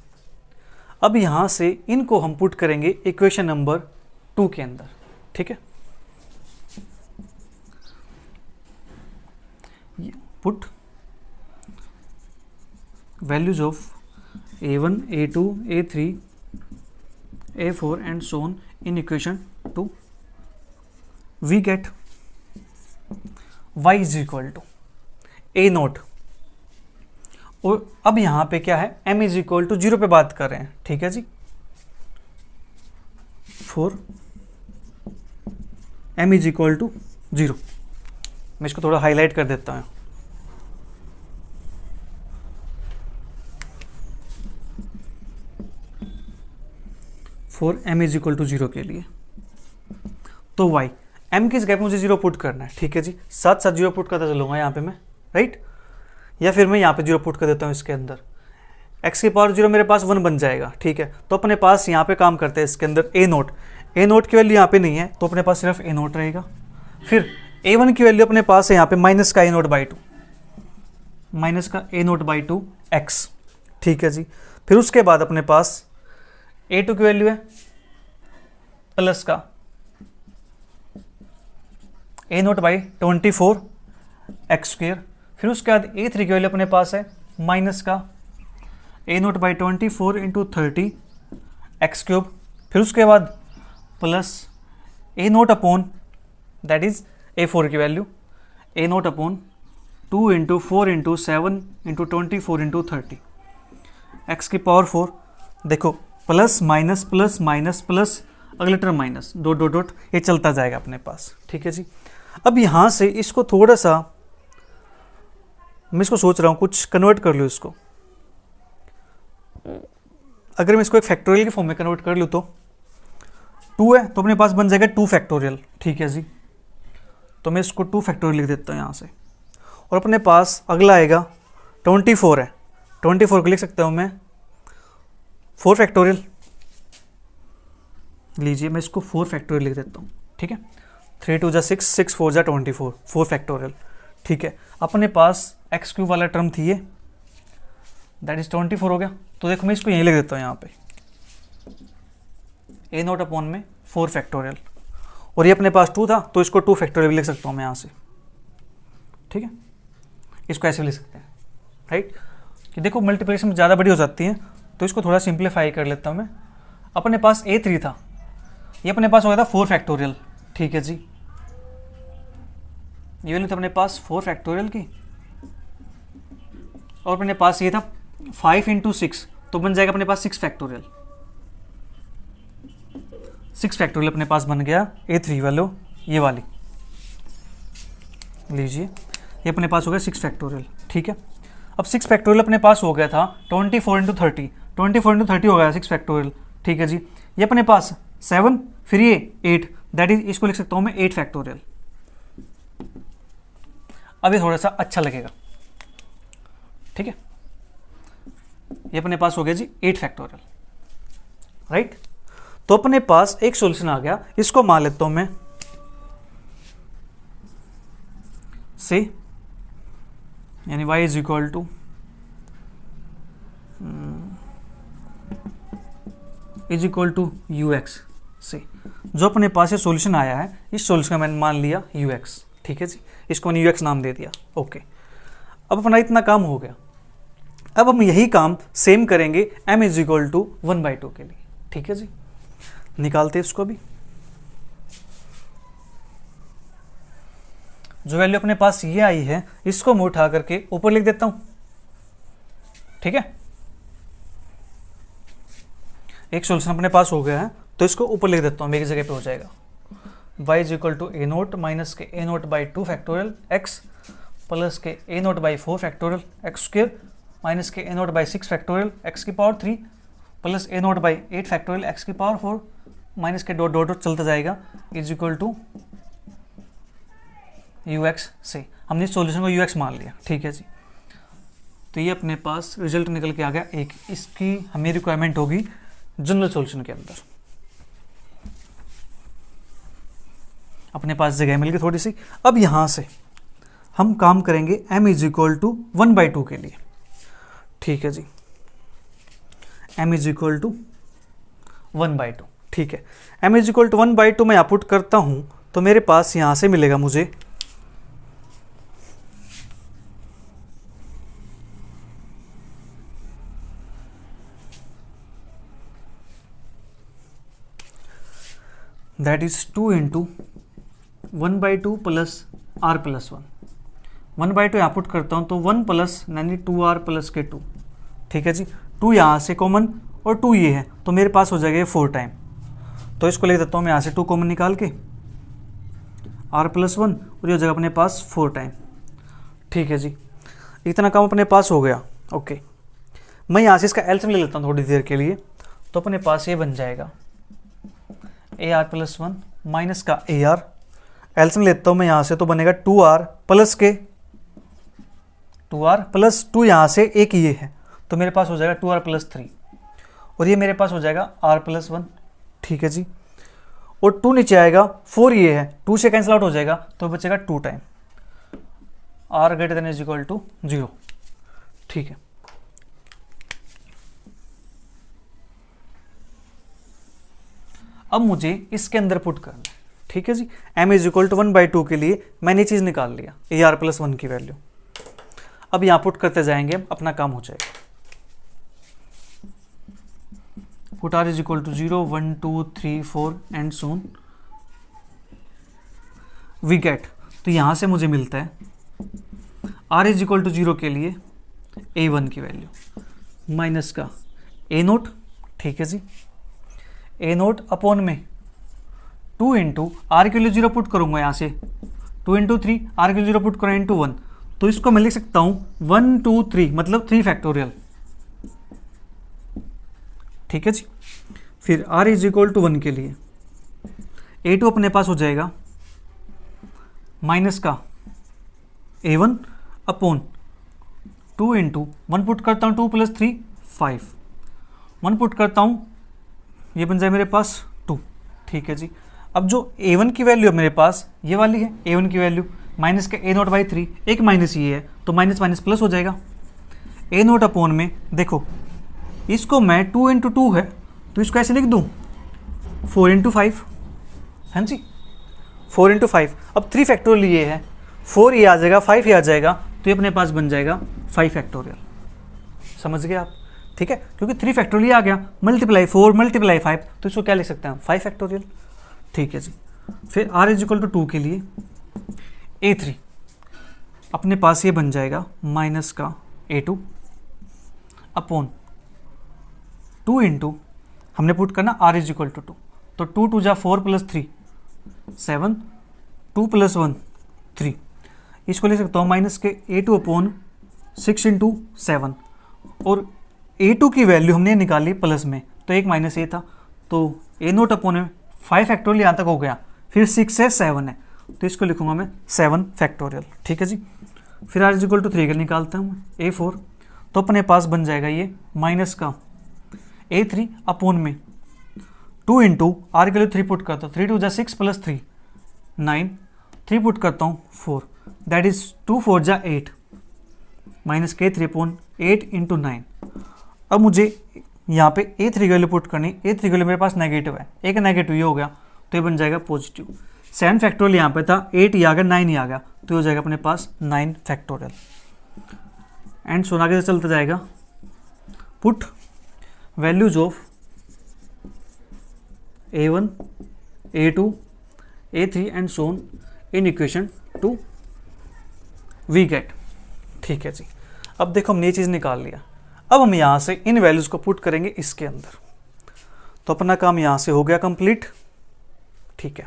अब यहाँ से इनको हम पुट करेंगे इक्वेशन नंबर 2 के अंदर। ठीक है, put values of a1 a2 a3 a4 and so on in equation 2, we get y is equal to a note. और अब यहाँ पे क्या है, m इज इक्वल टू 0 पे बात कर रहे हैं। ठीक है जी, for m is equal to 0। मैं इसको थोड़ा हाईलाइट कर देता हूँ। For m is equal to 0 के लिए तो y m किस गैप में मुझे 0 पुट करना है। ठीक है जी, साथ साथ 0 पुट करता चलूंगा यहाँ पे मैं, राइट। या फिर मैं यहाँ पे 0 पुट कर देता हूँ इसके अंदर, x की पावर 0 मेरे पास 1 बन जाएगा। ठीक है, तो अपने पास यहाँ पे काम करते हैं इसके अंदर a नोट की वैल्यू यहाँ पे नहीं है, तो अपने पास सिर्फ a नोट रहेगा। फिर a1 की वैल्यू अपने पास है यहाँ पे माइनस का a नोट बाई 2, माइनस का a नोट बाई 2 x। ठीक है जी, फिर उसके बाद अपने पास a2 की वैल्यू है प्लस का a naught by 24 x square. फिर उसके बाद a3 की वैल्यू अपने पास है माइनस का a naught by 24 into 30 x cube. फिर उसके बाद plus a naught upon that is a4 की वैल्यू a naught upon 2 into 4 into 7 into 24 into 30 x की पावर 4। देखो plus minus plus minus plus अगले term minus, dot dot dot, ये चलता जाएगा अपने पास। ठीक है जी, अब यहाँ से इसको थोड़ा सा मैं इसको सोच रहा हूँ कुछ कन्वर्ट कर लूँ इसको। अगर मैं इसको एक फैक्टोरियल के फॉर्म में कन्वर्ट कर लूँ तो 2 है तो अपने पास बन जाएगा 2 फैक्टोरियल। ठीक है जी, तो मैं इसको 2 फैक्टोरियल लिख देता हूँ यहाँ से। और अपने पास अगला आएगा 24 है, 24 को लिख सकता हूँ मैं 4 फैक्टोरियल। लीजिए मैं इसको 4 फैक्टोरियल लिख देता हूँ। ठीक है, 3 2 जा 6, 6 4 जा 24, 4 फैक्टोरियल। ठीक है, अपने पास एक्स क्यूब वाला टर्म थी ये, दैट इज 24 हो गया। तो देखो मैं इसको यहीं लिख देता हूँ यहाँ पे a नोट अपॉन में 4 फैक्टोरियल। और ये अपने पास 2 था तो इसको 2 फैक्टोरियल भी लिख सकता हूँ मैं यहाँ से। ठीक है, इसको ऐसे भी लिख सकते हैं, राइट। कि देखो मल्टीप्लिकेशन ज़्यादा बड़ी हो जाती है तो इसको थोड़ा सिंप्लीफाई कर लेता हूँ मैं। अपने पास a3 था, ये अपने पास हो गया था 4 फैक्टोरियल। ठीक है जी, ये वैल्यू थी अपने पास 4 फैक्टोरियल की। और अपने पास ये था 5 इंटू 6 तो बन जाएगा अपने पास 6 फैक्टोरियल। 6 फैक्टोरियल अपने पास बन गया a3 वालो, ये वाली लीजिए, ये अपने पास हो गया 6 फैक्टोरियल। ठीक है, अब 6 फैक्टोरियल अपने पास हो गया था 24 इंटू 30, 24 इंटू 30 हो गया 6 फैक्टोरियल। ठीक है जी, ये अपने पास 7, फिर ये 8, दैट इज इसको लिख सकता हूँ मैं 8 फैक्टोरियल। अब ये थोड़ा सा अच्छा लगेगा। ठीक है, ये अपने पास हो गया जी 8 फैक्टोरियल, राइट। तो अपने पास एक सॉल्यूशन आ गया, इसको मान लेता हूं मैं से, यानी y is equal to ux से। जो अपने पास ये सॉल्यूशन आया है, इस सॉल्यूशन का मैंने मान लिया ux। ठीक है जी, इसको मैंने ux नाम दे दिया। ओके, अब अपना इतना काम हो गया। अब हम यही काम सेम करेंगे m इज इक्वल टू 1/2 के लिए। ठीक है जी, निकालते हैं इसको भी। जो वैल्यू अपने पास ये आई है इसको मैं उठा करके ऊपर लिख देता हूं। ठीक है, एक सॉल्यूशन अपने पास हो गया है तो इसको ऊपर लिख देता हूं, मेरी जगह पे हो जाएगा y is equal to a naught minus के a naught by 2 factorial x plus के a naught by 4 factorial x square minus के a naught by 6 factorial x की power 3 plus a naught by 8 factorial x की power 4 minus के dot dot dot चलता जाएगा is equal to ux से। हमने इस सॉल्यूशन को ux मान लिया। ठीक है जी, तो ये अपने पास रिजल्ट निकल के आ गया 1। इसकी हमें रिक्वायरमेंट होगी जनरल सॉल्यूशन के अंदर। अपने पास जगह मिल गई थोड़ी सी। अब यहाँ से हम काम करेंगे m इज इक्वल टू 1/2 के लिए। ठीक है जी, m इज इक्वल टू 1/2। ठीक है, m इज इक्वल टू 1/2 मैं पुट करता हूँ तो मेरे पास यहाँ से मिलेगा मुझे that is 2 into 1/2 plus r plus 1। 1/2 यहाँ पुट करता हूँ तो 1 प्लस यानी 2r प्लस के 2। ठीक है जी, 2 यहाँ से कॉमन और 2 ये है तो मेरे पास हो जाएगा ये 4 टाइम। तो इसको ले देता हूँ मैं यहाँ से 2 कॉमन निकाल के, r प्लस 1 और ये हो जाएगा अपने पास 4 टाइम। ठीक है जी, इतना काम अपने पास हो गया। ओके, मैं यहाँ से इसका एलसीएम ले लेता हूँ थोड़ी देर के लिए। तो अपने पास ये बन जाएगा ar प्लस 1 माइनस का ar। एलसीएम लेता हूँ मैं यहाँ से तो बनेगा 2r प्लस के 2r प्लस 2 यहाँ से एक ये है तो मेरे पास हो जाएगा 2r प्लस 3 और ये मेरे पास हो जाएगा r प्लस 1। ठीक है जी, और 2 नीचे आएगा, 4 ये है, 2 से कैंसिल आउट हो जाएगा तो बचेगा 2 time r greater than is equal to 0। ठीक है, अब मुझे इसके अंदर पुट करना है। ठीक है जी, m इज इक्वल टू 1/2 के लिए मैंने चीज़ निकाल लिया ar प्लस 1 की वैल्यू। अब यहाँ पुट करते जाएंगे, अपना काम हो जाएगा। Put r is equal to 0 1 2 3 4 and so on we get. तो यहाँ से मुझे मिलता है r इज इक्वल टू 0 के लिए a1 की वैल्यू माइनस का a0। ठीक है जी, a0 अपॉन में 2 इंटू आर के लिए 0 पुट करूंगा यहाँ से 2 इंटू 3, आर के लिए 0 पुट करूँ इंटू 1 तो इसको मैं लिख सकता हूँ 1 2 3 मतलब 3 फैक्टोरियल। ठीक है जी, फिर r इज इक्वल टू 1 के लिए a2 अपने पास हो जाएगा माइनस का a1 अपॉन 2 इंटू 1 पुट करता हूँ 2 प्लस 3 5, 1 पुट करता हूँ ये बन जाए मेरे पास 2। ठीक है जी, अब जो a1 की वैल्यू है मेरे पास ये वाली है, a1 की वैल्यू माइनस का a0/3, एक माइनस ये है तो माइनस माइनस प्लस हो जाएगा। a0 अपॉन में देखो इसको मैं 2 इंटू 2 है तो इसको ऐसे लिख दूँ 4 इंटू 5। हाँ जी, 4 इंटू 5। अब 3 फैक्टोरियल ये है, 4 ये आ जाएगा 5 ये आ जाएगा तो ये अपने पास बन जाएगा 5 फैक्टोरियल। समझ गए आप? ठीक है, क्योंकि 3 फैक्टोरियल ये आ गया, मल्टीप्लाई 4 मल्टीप्लाई 5 तो इसको क्या लिख सकते हैं 5 फैक्टोरियल। ठीक है जी, फिर r इज इक्वल टू 2 के लिए a3 अपने पास ये बन जाएगा माइनस का a2 अपॉन 2 इंटू हमने पुट करना r इज इक्वल टू 2 तो 2 2 जा 4 प्लस 3 7 2 प्लस 1 3 इसको ले सकता हूँ माइनस के a2 अपॉन 6 इंटू 7 और a2 की वैल्यू हमने निकाली प्लस में तो एक माइनस ए था तो a0 अपॉन 5 फैक्टोरियल यहाँ तक हो गया, फिर 6 से 7 है तो इसको लिखूंगा मैं 7 फैक्टोरियल। ठीक है जी, फिर r इज इक्वल टू 3 का निकालता हूँ a4 तो अपने पास बन जाएगा ये माइनस का a3 अपॉन में 2 इंटू आर के लिए 3 पुट करता हूँ 3 2 जा 6 प्लस 3 9 3 पुट करता हूँ 4 दैट इज 2 4 जा 8 माइनस के 3 अपॉन 8 इंटू 9। अब मुझे यहाँ पे a3 की वैल्यू पुट करनी, a3 की वैल्यू मेरे पास नेगेटिव है, एक नेगेटिव ये हो गया तो ये बन जाएगा पॉजिटिव। 7 फैक्टोरियल यहाँ पे था, 8 ही आ गया 9 ही आ गया तो ये हो जाएगा अपने पास 9 फैक्टोरियल। एंड सो आगे से चलता जाएगा put values of a1 a2 a3 and so on in equation 2 we get. ठीक है जी, अब देखो हमने ये चीज़ निकाल लिया। अब हम यहाँ से इन वैल्यूज़ को पुट करेंगे इसके अंदर तो अपना काम यहाँ से हो गया कंप्लीट। ठीक है,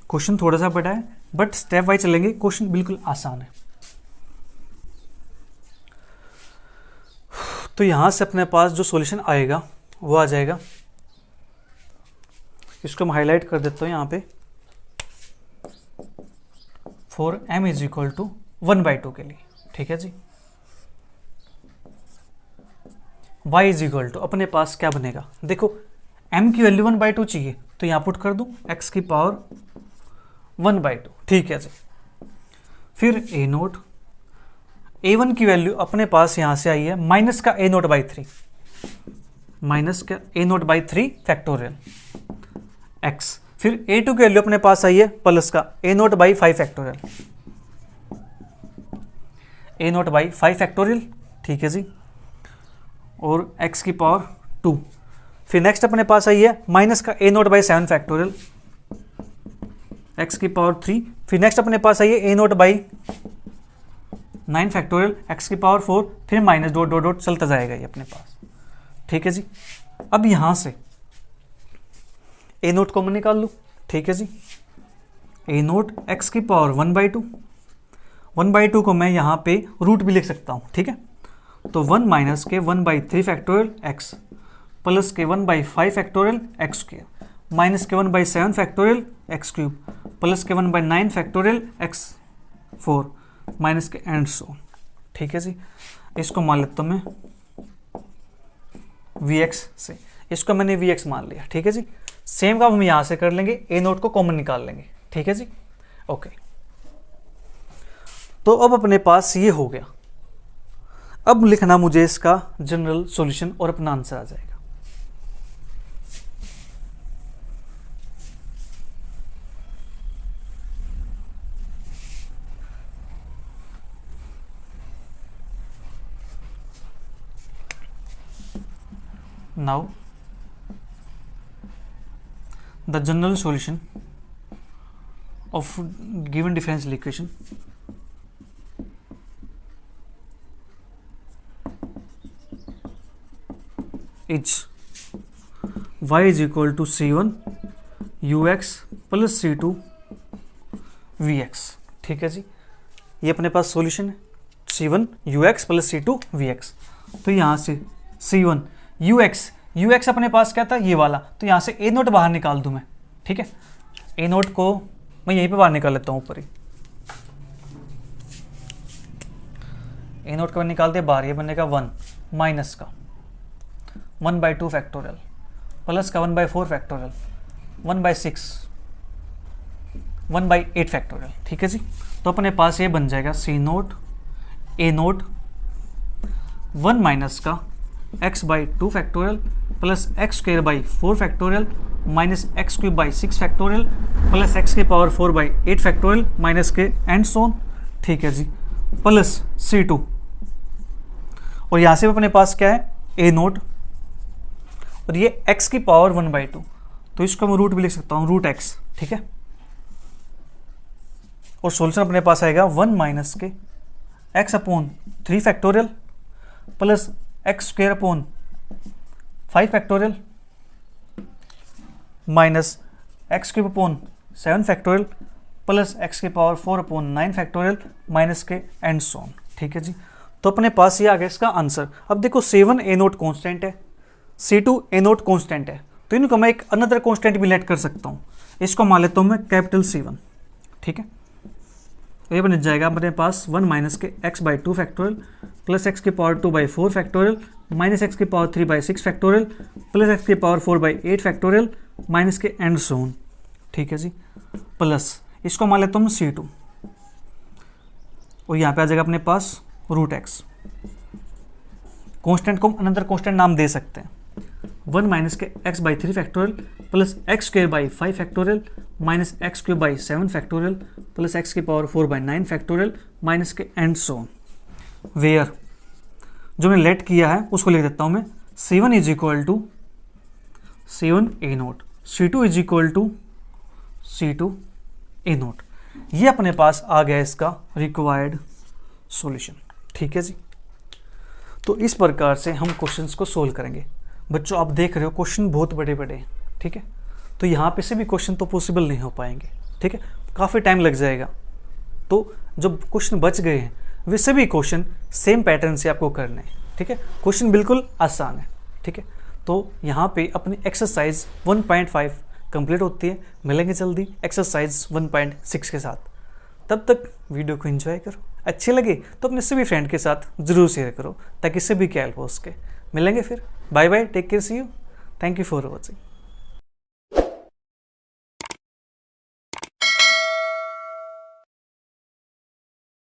क्वेश्चन थोड़ा सा बड़ा है बट स्टेप वाइज चलेंगे, क्वेश्चन बिल्कुल आसान है। तो यहाँ से अपने पास जो सॉल्यूशन आएगा वो आ जाएगा, इसको हम हाईलाइट कर देता हूँ यहाँ पे for m is equal to 1/2 के लिए, ठीक है जी। y इज इक्वल टू अपने पास क्या बनेगा, देखो m की वैल्यू 1/2 चाहिए तो यहाँ पुट कर दूँ x की पावर 1/2, ठीक है जी। फिर a0, a1 की वैल्यू अपने पास यहाँ से आई है माइनस का a0/3, माइनस का a0/3 फैक्टोरियल x। फिर a2 की वैल्यू अपने पास आई है प्लस का a0/5 फैक्टोरियल, a0/5 फैक्टोरियल, ठीक है जी। और x की पावर 2। फिर नेक्स्ट अपने पास आई है माइनस का a0/7 फैक्टोरियल, x की पावर 3। फिर नेक्स्ट अपने पास आई है a0/9 फैक्टोरियल, x की पावर 4। फिर माइनस डॉट डॉट डॉट चलता जाएगा ये अपने पास, ठीक है जी। अब यहाँ से a0 कॉमन निकाल लूँ, ठीक है जी। a0 x की पावर 1/2, 1/2 को मैं यहाँ पे रूट भी लिख सकता हूँ, ठीक है। तो 1 माइनस के 1/3 फैक्टोरियल x प्लस के 1/5 फैक्टोरियल x स्क्वायर माइनस के 1/7 फैक्टोरियल x क्यूब प्लस के 1/9 फैक्टोरियल x 4 माइनस के एंड सो, ठीक है जी। इसको मान लेता हूँ मैं Vx से, इसको मैंने Vx मान लिया, ठीक है जी। सेम काम हम यहाँ से कर लेंगे, a0 को कॉमन निकाल लेंगे, ठीक है जी। ओके, तो अब अपने पास ये हो गया। अब लिखना मुझे इसका जनरल सॉल्यूशन और अपना आंसर आ जाएगा। Now the general solution of given differential equation is y is equal to c1 ux plus c2 vx, ठीक है जी। ये अपने पास सॉल्यूशन है c1 ux plus c2 vx। तो यहाँ से c1 ux अपने पास क्या था, ये वाला, तो यहाँ से a0 बाहर निकाल दूं मैं, ठीक है। a0 को मैं यहीं पे बाहर निकाल लेता हूँ ऊपर ही, a0 का निकाल दे बाहर, ये बनेगा 1 माइनस का 1/2 फैक्टोरियल प्लस का 1/4 फैक्टोरियल 1/6 1/8 फैक्टोरियल, ठीक है जी। तो अपने पास ये बन जाएगा c0 a0 1 माइनस का x/2 factorial plus x²/4 factorial minus x³ factorial plus x की पावर 4/8 फैक्टोरियल माइनस के एंड सोन, ठीक है जी, प्लस c2। और यहाँ से अपने पास क्या है a0 और ये x की पावर 1/2, तो इसको मैं रूट भी लिख सकता हूँ, रूट x, ठीक है। और सोल्यूशन अपने पास आएगा 1 माइनस के x/3 factorial plus x²/5 factorial minus x³ factorial plus x की पावर 4/9 फैक्टोरियल माइनस के एंड सोन, ठीक है जी। तो अपने पास ये आ गया इसका आंसर। अब देखो c1 a0 कांस्टेंट है, c2 a0 कांस्टेंट है, तो इनको मैं एक अनदर कांस्टेंट भी लेट कर सकता हूँ। इसको मान लेता हूँ मैं कैपिटल C1, ठीक है। ये बन जाएगा अपने पास 1 माइनस के x/2 फैक्टोरियल प्लस x की पावर 2/4 फैक्टोरियल माइनस x की पावर 3/6 फैक्टोरियल प्लस x की पावर 4/8 फैक्टोरियल माइनस के एंड सोन, ठीक है जी। प्लस इसको मान लेता हूँ c2 और यहाँ पे आ जाएगा अपने पास रूट x। कांस्टेंट को अनदर कांस्टेंट नाम दे सकते हैं, 1 माइनस के x/3 factorial plus x² 5 factorial minus x³ 7 factorial plus x की पावर 4/9 फैक्टोरियल माइनस के एंड सोन। वेयर जो मैंने लेट किया है उसको लिख देता हूँ मैं c1 is equal to c1 a0, c2 is equal to c2 a0। ये अपने पास आ गया इसका रिक्वायर्ड सॉल्यूशन, ठीक है जी। तो इस प्रकार से हम क्वेश्चंस को सोल्व करेंगे। बच्चों आप देख रहे हो क्वेश्चन बहुत बड़े बड़े हैं, ठीक है। तो यहाँ पे से भी क्वेश्चन तो पॉसिबल नहीं हो पाएंगे, ठीक है, काफ़ी टाइम लग जाएगा। तो जो क्वेश्चन बच गए हैं वे सभी क्वेश्चन सेम पैटर्न से आपको करने हैं, ठीक है। क्वेश्चन बिल्कुल आसान है, ठीक है। तो यहाँ पे अपनी एक्सरसाइज 1.5 कंप्लीट होती है। मिलेंगे जल्दी एक्सरसाइज 1.6 के साथ। तब तक वीडियो को एंजॉय करो, अच्छे लगे तो अपने सभी फ्रेंड के साथ ज़रूर शेयर करो ताकि सभी की हेल्प हो सके। मिलेंगे फिर, bye bye, take care, see you, thank you for watching.